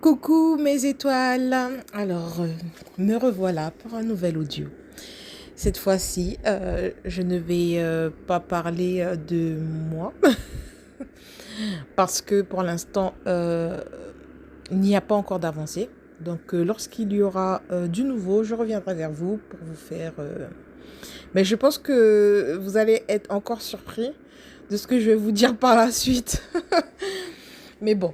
Coucou mes étoiles. Alors, me revoilà pour un nouvel audio. Cette fois-ci, je ne vais pas parler de moi parce que pour l'instant, il n'y a pas encore d'avancée. Donc, lorsqu'il y aura du nouveau, je reviendrai vers vous pour vous faire... Mais je pense que vous allez être encore surpris de ce que je vais vous dire par la suite. Mais bon.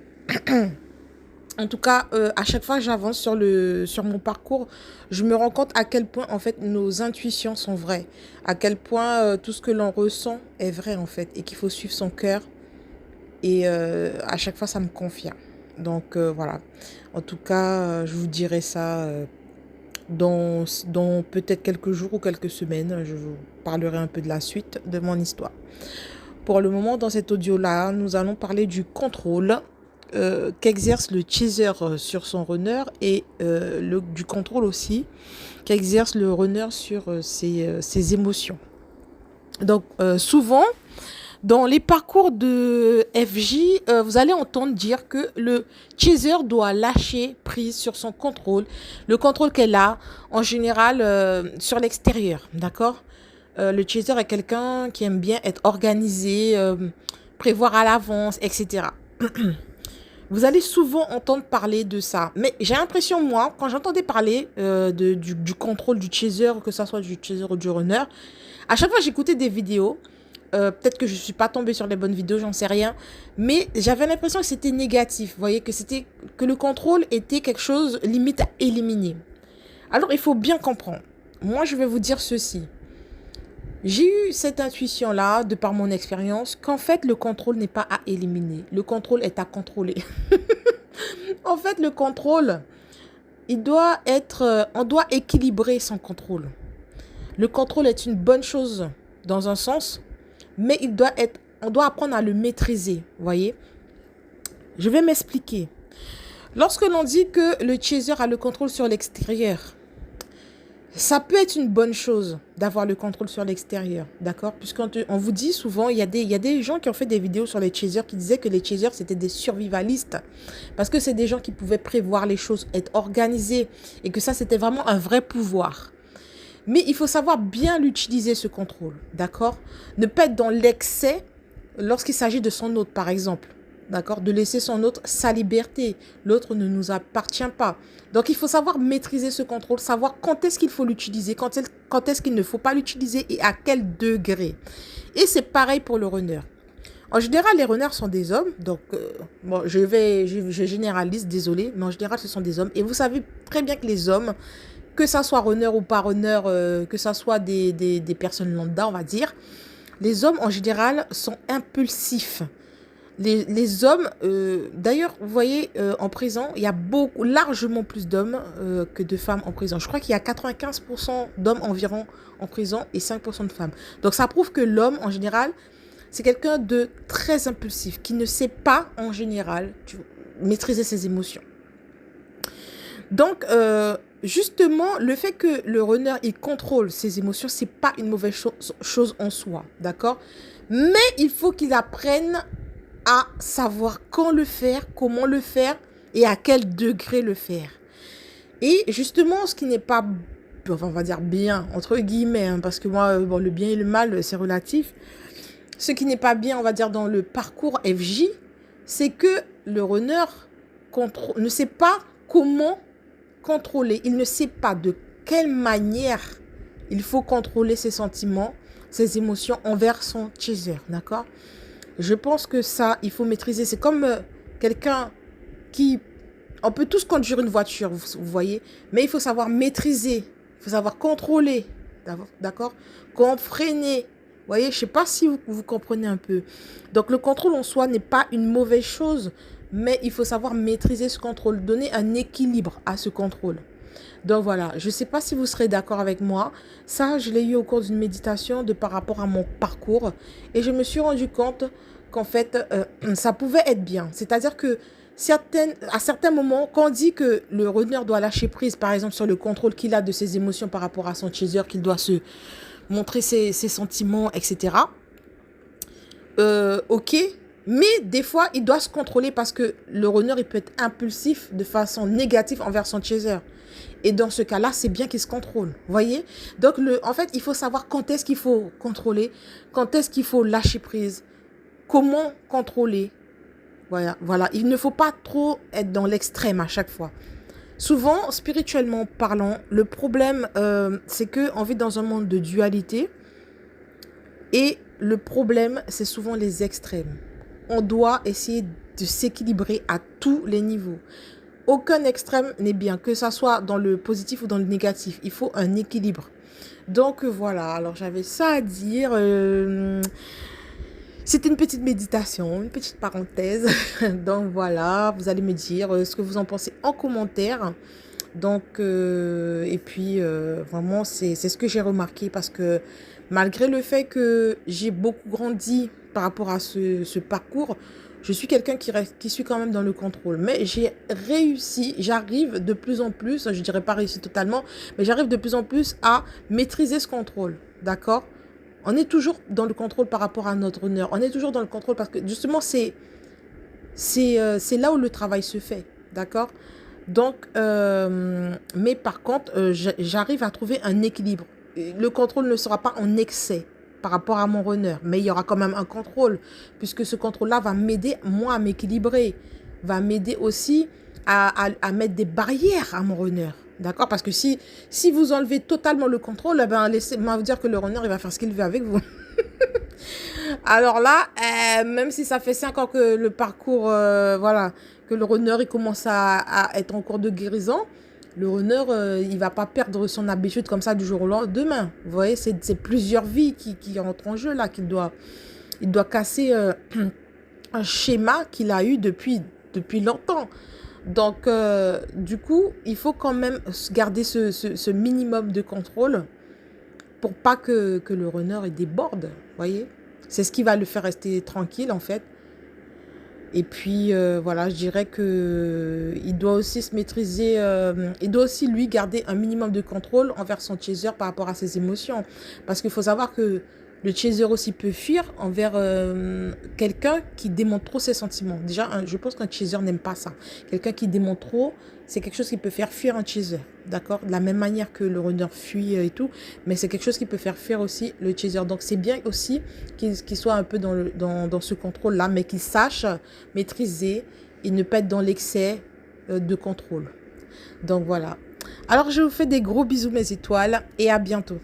En tout cas, à chaque fois que j'avance sur mon parcours, je me rends compte à quel point, en fait, nos intuitions sont vraies. À quel point tout ce que l'on ressent est vrai, en fait. Et qu'il faut suivre son cœur. Et à chaque fois, ça me confirme. Donc, voilà. En tout cas, je vous dirai ça dans peut-être quelques jours ou quelques semaines. Je vous parlerai un peu de la suite de mon histoire. Pour le moment, dans cet audio-là, nous allons parler du contrôle qu'exerce le chaser sur son runner et du contrôle aussi qu'exerce le runner sur ses émotions. Donc souvent, dans les parcours de FJ, vous allez entendre dire que le chaser doit lâcher prise sur son contrôle, le contrôle qu'elle a en général sur l'extérieur, d'accord. Le chaser est quelqu'un qui aime bien être organisé, prévoir à l'avance, etc. Vous allez souvent entendre parler de ça. Mais j'ai l'impression, moi, quand j'entendais parler du contrôle du chaser, que ça soit du chaser ou du runner, à chaque fois j'écoutais des vidéos. Peut-être que je ne suis pas tombée sur les bonnes vidéos, j'en sais rien. Mais j'avais l'impression que c'était négatif. Vous voyez, que le contrôle était quelque chose limite à éliminer. Alors, il faut bien comprendre. Moi, je vais vous dire ceci. J'ai eu cette intuition-là, de par mon expérience, qu'en fait, le contrôle n'est pas à éliminer. Le contrôle est à contrôler. En fait, le contrôle, on doit équilibrer son contrôle. Le contrôle est une bonne chose dans un sens, mais on doit apprendre à le maîtriser, voyez. Je vais m'expliquer. Lorsque l'on dit que le chaser a le contrôle sur l'extérieur, ça peut être une bonne chose d'avoir le contrôle sur l'extérieur, d'accord? Puisqu'on vous dit souvent, il y a des gens qui ont fait des vidéos sur les chasers qui disaient que les chasers, c'était des survivalistes. Parce que c'est des gens qui pouvaient prévoir les choses, être organisés. Et que ça, c'était vraiment un vrai pouvoir. Mais il faut savoir bien l'utiliser, ce contrôle, d'accord? Ne pas être dans l'excès lorsqu'il s'agit de son hôte, par exemple. D'accord? De laisser son autre sa liberté. L'autre ne nous appartient pas. Donc, il faut savoir maîtriser ce contrôle, savoir quand est-ce qu'il faut l'utiliser, quand est-ce qu'il ne faut pas l'utiliser et à quel degré. Et c'est pareil pour le runner. En général, les runners sont des hommes. Donc, bon, je généralise, désolé, mais en général, ce sont des hommes. Et vous savez très bien que les hommes, que ça soit runner ou pas runner, que ça soit des personnes lambda, on va dire, les hommes, en général, sont impulsifs. Les hommes, d'ailleurs, vous voyez, en prison, il y a largement plus d'hommes que de femmes en prison. Je crois qu'il y a 95% d'hommes environ en prison et 5% de femmes. Donc, ça prouve que l'homme, en général, c'est quelqu'un de très impulsif, qui ne sait pas, en général, maîtriser ses émotions. Donc, justement, le fait que le runner, il contrôle ses émotions, c'est pas une mauvaise chose en soi, d'accord? Mais il faut qu'il apprenne à savoir quand le faire, comment le faire et à quel degré le faire. Et justement, ce qui n'est pas, enfin, on va dire bien, entre guillemets, hein, parce que moi, bon, le bien et le mal, c'est relatif. Ce qui n'est pas bien, on va dire, dans le parcours FJ, c'est que le runner ne sait pas comment contrôler. Il ne sait pas de quelle manière il faut contrôler ses sentiments, ses émotions envers son chaser, d'accord? Je pense que ça, il faut maîtriser. C'est comme quelqu'un qui... On peut tous conduire une voiture, vous voyez. Mais il faut savoir maîtriser. Il faut savoir contrôler. D'accord? Quand freiner. Vous voyez, je ne sais pas si vous comprenez un peu. Donc, le contrôle en soi n'est pas une mauvaise chose. Mais il faut savoir maîtriser ce contrôle. Donner un équilibre à ce contrôle. Donc voilà, je ne sais pas si vous serez d'accord avec moi. Ça, je l'ai eu au cours d'une méditation par rapport à mon parcours. Et je me suis rendu compte qu'en fait, ça pouvait être bien. C'est-à-dire que à certains moments, quand on dit que le runner doit lâcher prise, par exemple, sur le contrôle qu'il a de ses émotions par rapport à son chaser, qu'il doit se montrer ses sentiments, etc. Ok, Mais des fois, il doit se contrôler parce que le runner, il peut être impulsif de façon négative envers son chaser. Et dans ce cas-là, c'est bien qu'il se contrôle. Voyez? Donc, en fait, il faut savoir quand est-ce qu'il faut contrôler, quand est-ce qu'il faut lâcher prise, comment contrôler. Voilà. Il ne faut pas trop être dans l'extrême à chaque fois. Souvent, spirituellement parlant, le problème, c'est qu'on vit dans un monde de dualité. Et le problème, c'est souvent les extrêmes. On doit essayer de s'équilibrer à tous les niveaux. Aucun extrême n'est bien, que ça soit dans le positif ou dans le négatif. Il faut un équilibre. Donc voilà, alors j'avais ça à dire. C'était une petite méditation, une petite parenthèse. Donc voilà, vous allez me dire ce que vous en pensez en commentaire. Donc, et puis, vraiment, c'est ce que j'ai remarqué parce que malgré le fait que j'ai beaucoup grandi par rapport à ce parcours, je suis quelqu'un qui suis quand même dans le contrôle. Mais j'ai réussi, j'arrive de plus en plus, je dirais pas réussi totalement, mais j'arrive de plus en plus à maîtriser ce contrôle. D'accord? On est toujours dans le contrôle par rapport à notre honneur. On est toujours dans le contrôle parce que justement, c'est là où le travail se fait. D'accord? Donc, mais par contre, j'arrive à trouver un équilibre. Le contrôle ne sera pas en excès par rapport à mon runner, mais il y aura quand même un contrôle, puisque ce contrôle-là va m'aider, moi, à m'équilibrer, va m'aider aussi à mettre des barrières à mon runner. D'accord? Parce que si vous enlevez totalement le contrôle, eh ben, laissez-moi vous dire que le runner, il va faire ce qu'il veut avec vous. Alors là, même si ça fait 5 ans que le parcours, voilà, que le runner il commence à être en cours de guérison, le runner, il va pas perdre son habitude comme ça du jour au lendemain. Vous voyez, c'est plusieurs vies qui rentrent en jeu là, il doit casser un schéma qu'il a eu depuis longtemps. Donc, du coup, il faut quand même garder ce minimum de contrôle pour pas que le runner il déborde, voyez. C'est ce qui va le faire rester tranquille, en fait. Et puis, voilà, je dirais que il doit aussi se maîtriser, il doit aussi, lui, garder un minimum de contrôle envers son chaser par rapport à ses émotions. Parce qu'il faut savoir que le chaser aussi peut fuir envers quelqu'un qui démontre trop ses sentiments. Déjà, je pense qu'un chaser n'aime pas ça. Quelqu'un qui démontre trop, c'est quelque chose qui peut faire fuir un chaser. D'accord? De la même manière que le runner fuit et tout. Mais c'est quelque chose qui peut faire fuir aussi le chaser. Donc, c'est bien aussi qu'il soit un peu dans ce contrôle-là, mais qu'il sache maîtriser et ne pas être dans l'excès de contrôle. Donc, voilà. Alors, je vous fais des gros bisous, mes étoiles, et à bientôt.